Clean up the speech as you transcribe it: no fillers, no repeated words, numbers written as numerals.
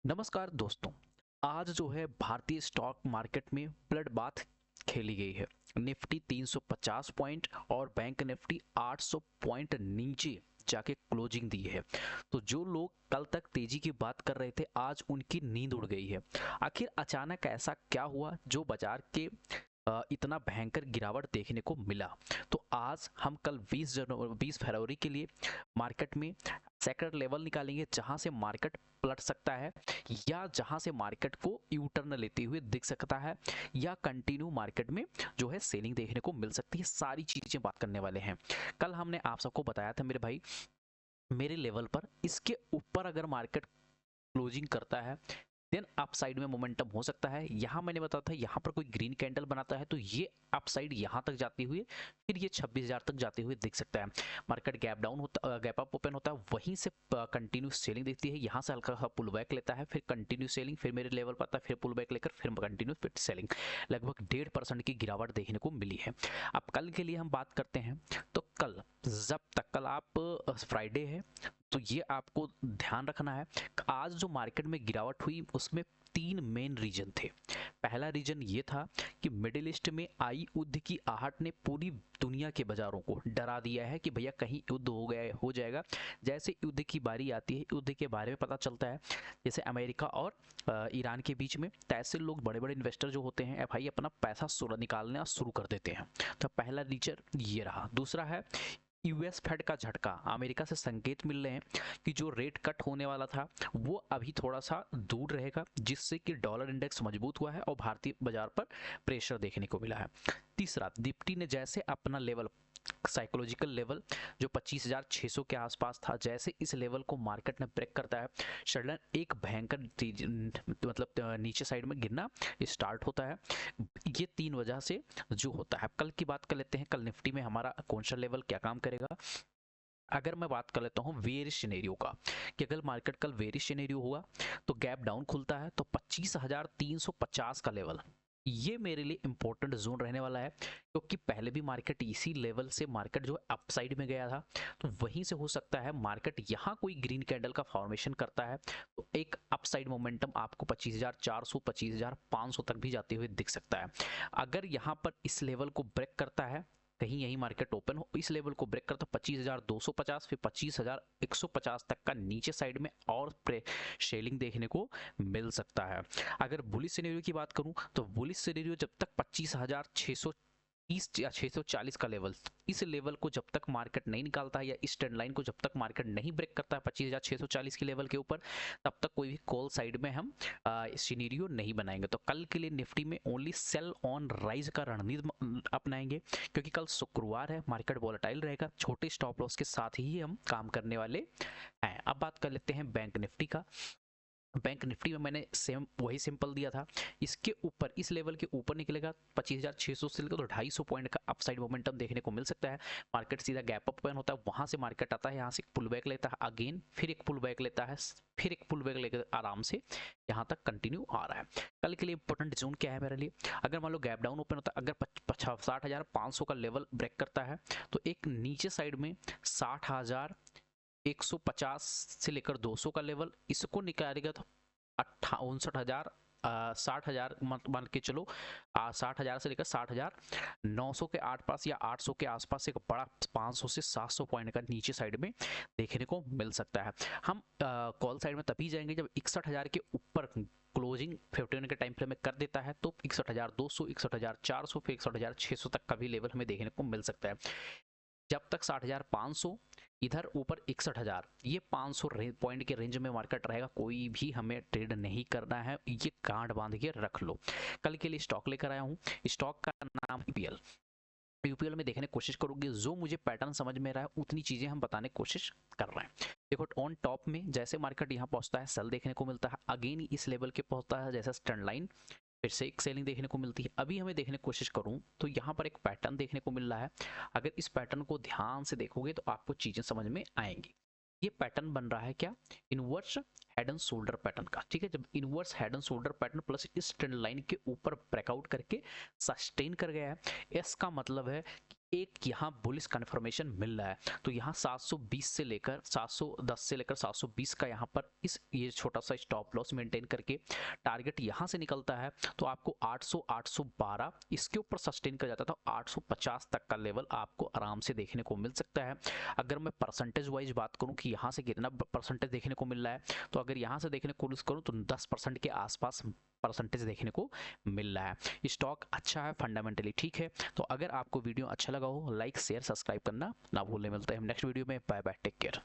नमस्कार दोस्तों। आज जो है भारतीय स्टॉक मार्केट में ब्लड बाथ खेली गई है। निफ्टी 350 पॉइंट और बैंक निफ्टी 800 पॉइंट नीचे जाके क्लोजिंग दी है। तो जो लोग कल तक तेजी की बात कर रहे थे, आज उनकी नींद उड़ गई है। आखिर अचानक ऐसा क्या हुआ जो बाजार के इतना भयंकर गिरावट देखने को मिला। तो आज हम कल 20 फरवरी के लिए मार्केट में सेक्टर लेवल निकालेंगे जहां से मार्केट पलट सकता है, या जहां से मार्केट को यू टर्न लेते हुए दिख सकता है, या कंटिन्यू मार्केट में जो है सेलिंग देखने को मिल सकती है। सारी चीजें बात करने वाले हैं। कल हमने आप सबको बताया था मेरे भाई, मेरे लेवल पर इसके ऊपर अगर मार्केट क्लोजिंग करता है देन अपसाइड में मोमेंटम हो सकता है। यहाँ मैंने बताया था, यहाँ पर कोई ग्रीन कैंडल बनाता है तो ये अपसाइड यहाँ तक जाते हुए फिर ये 26,000 तक जाते हुए दिख सकता है। मार्केट गैप डाउन होता, गैप अप ओपन होता है, वहीं से कंटिन्यू सेलिंग दिखती है। यहाँ से हल्का सा पुल बैक लेता है, फिर कंटिन्यू सेलिंग, फिर मेरे लेवल पर आता है, फिर पुल बैक लेकर फिर कंटिन्यू फिर सेलिंग। लगभग 1.5% की गिरावट देखने को मिली है। अब कल के लिए हम बात करते हैं। तो कल जब तक, कल आप फ्राइडे है तो ये आपको ध्यान रखना है। आज जो मार्केट में गिरावट हुई उसमें तीन मेन रीजन थे। पहला रीजन ये था कि मिडिल ईस्ट में आई युद्ध की आहट ने पूरी दुनिया के बाजारों को डरा दिया है कि भैया कहीं युद्ध हो जाएगा। जैसे युद्ध की बारी आती है, युद्ध के बारे में पता चलता है, जैसे अमेरिका और ईरान के बीच में, तैसे लोग बड़े बड़े इन्वेस्टर जो होते हैं भाई अपना पैसा निकालना शुरू कर देते हैं। तो पहला रीजन ये रहा। दूसरा है यूएस फेड का झटका। अमेरिका से संकेत मिल रहे हैं कि जो रेट कट होने वाला था वो अभी थोड़ा सा दूर रहेगा, जिससे कि डॉलर इंडेक्स मजबूत हुआ है और भारतीय बाजार पर प्रेशर देखने को मिला है। तीसरा, निफ्टी ने जैसे अपना लेवल, साइकोलॉजिकल लेवल जो 25,600 के आसपास था, जैसे इस लेवल को मार्केट ने ब्रेक करता है, सडन एक भयंकर मतलब नीचे साइड में गिरना स्टार्ट होता है। ये तीन वजह से जो होता है। कल की बात कर लेते हैं, कल निफ्टी में हमारा कौन सा लेवल क्या काम करेगा। अगर मैं बात कर लेता हूँ वेरिश सिनेरियो का, कि अगर मार्केट कल वेरिश सिनेरियो हुआ तो गैप डाउन खुलता है तो 25,350 का लेवल, ये मेरे लिए इंपॉर्टेंट जोन रहने वाला है। क्योंकि पहले भी मार्केट इसी लेवल से मार्केट जो अपसाइड में गया था, तो वहीं से हो सकता है मार्केट यहाँ कोई ग्रीन कैंडल का फॉर्मेशन करता है तो एक अपसाइड मोमेंटम आपको 25,400 25,500 तक भी जाते हुए दिख सकता है। अगर यहाँ पर इस लेवल को ब्रेक करता है, कहीं यही मार्केट ओपन हो, इस लेवल को ब्रेक करता 25,250, फिर 25,150 तक का नीचे साइड में और शेलिंग देखने को मिल सकता है। अगर बुलिश सिनेरियो की बात करूं तो बुलिश सिनेरियो जब तक 25,630 या 640 का लेवल, इस लेवल को जब तक मार्केट नहीं निकालता है, या इस ट्रेंड लाइन को जब तक मार्केट नहीं ब्रेक करता है 25,640 के लेवल के ऊपर, तब तक कोई भी कॉल साइड में हम सिनेरियो नहीं बनाएंगे। तो कल के लिए निफ्टी में ओनली सेल ऑन राइज का रणनीति अपनाएंगे, क्योंकि कल शुक्रवार है, मार्केट वॉलेटाइल रहेगा, छोटे स्टॉप लॉस के साथ ही हम काम करने वाले हैं। अब बात कर लेते हैं बैंक निफ्टी का। बैंक निफ्टी में मैंने सेम वही सिंपल दिया था, इसके ऊपर इस लेवल के ऊपर निकलेगा 25,600 से लेकर तो 250 पॉइंट का अपसाइड मोमेंटम देखने को मिल सकता है। मार्केट सीधा गैप अप ओपन होता है, वहां से मार्केट आता है, यहाँ से पुल बैक लेता है, अगेन फिर एक पुल बैक लेता है, फिर एक पुल बैक लेकर आराम से यहाँ तक कंटिन्यू आ रहा है। कल के लिए इंपॉर्टेंट जोन क्या है मेरे लिए, अगर मान लो गैप डाउन ओपन होता है, अगर 60,500 का लेवल ब्रेक करता है तो एक नीचे साइड में 60,150 से लेकर 200 का लेवल, इसको निकालेगा तो 59,000 60,000 मान के चलो, 60,000 से लेकर 60,900 के आसपास या 800 के आसपास एक बड़ा 500 से 700 पॉइंट का नीचे साइड में देखने को मिल सकता है। हम कॉल साइड में तभी जाएंगे जब 61,000 के ऊपर क्लोजिंग 15 के टाइम फ्रेम में कर देता है, तो 61,200, 61,400, फिर 61,600 तक का भी लेवल हमें देखने को मिल सकता है। जब तक 60,500, इधर ऊपर 61,000, ये 500 पॉइंट के रेंज में मार्केट रहेगा। कोई भी हमें ट्रेड नहीं करना है, ये गांठ बांध के रख लो। कल के लिए स्टॉक लेकर आया हूँ, स्टॉक का नाम यूपीएल। यूपीएल में देखने की कोशिश करोगे, जो मुझे पैटर्न समझ में रहा है उतनी चीजें हम बताने की कोशिश कर रहे हैं। देखो ऑन टॉप में जैसे मार्केट यहाँ पहुंचता है सेल देखने को मिलता है, अगेन इस लेवल के पहुंचता है जैसे स्टैंड लाइन, फिर से एक सेलिंग देखने को मिलती है। अभी हमें देखने की कोशिश करूं तो यहाँ पर एक पैटर्न देखने को मिल रहा है। अगर इस पैटर्न को ध्यान से देखोगे तो आपको चीजें समझ में आएंगी। ये पैटर्न बन रहा है क्या, inverse head and shoulder pattern का। ठीक है, जब inverse head and shoulder pattern plus इस ट्रेंड लाइन के ऊपर ब्रेकआउट करके सस्टेन कर गया है, इसका मतलब है कि एक यहाँ बुलिश कन्फर्मेशन मिल रहा है। तो यहाँ 720 से लेकर 710 से लेकर 720 का यहाँ पर ये छोटा सा स्टॉप लॉस मेंटेन करके टारगेट यहाँ से निकलता है तो आपको 800 812 इसके ऊपर सस्टेन कर जाता था, 850 तक का लेवल आपको आराम से देखने को मिल सकता है। अगर मैं परसेंटेज वाइज बात करूँ कि यहाँ से कितना परसेंटेज देखने को मिल रहा है, तो अगर यहाँ से देखने को कोशिश करूँ तो 10% के आसपास परसेंटेज देखने को मिल रहा है। स्टॉक अच्छा है, फंडामेंटली ठीक है। तो अगर आपको वीडियो अच्छा लगा हो, लाइक शेयर सब्सक्राइब करना ना भूलें। मिलते हैं हम नेक्स्ट वीडियो में। Bye bye, take care.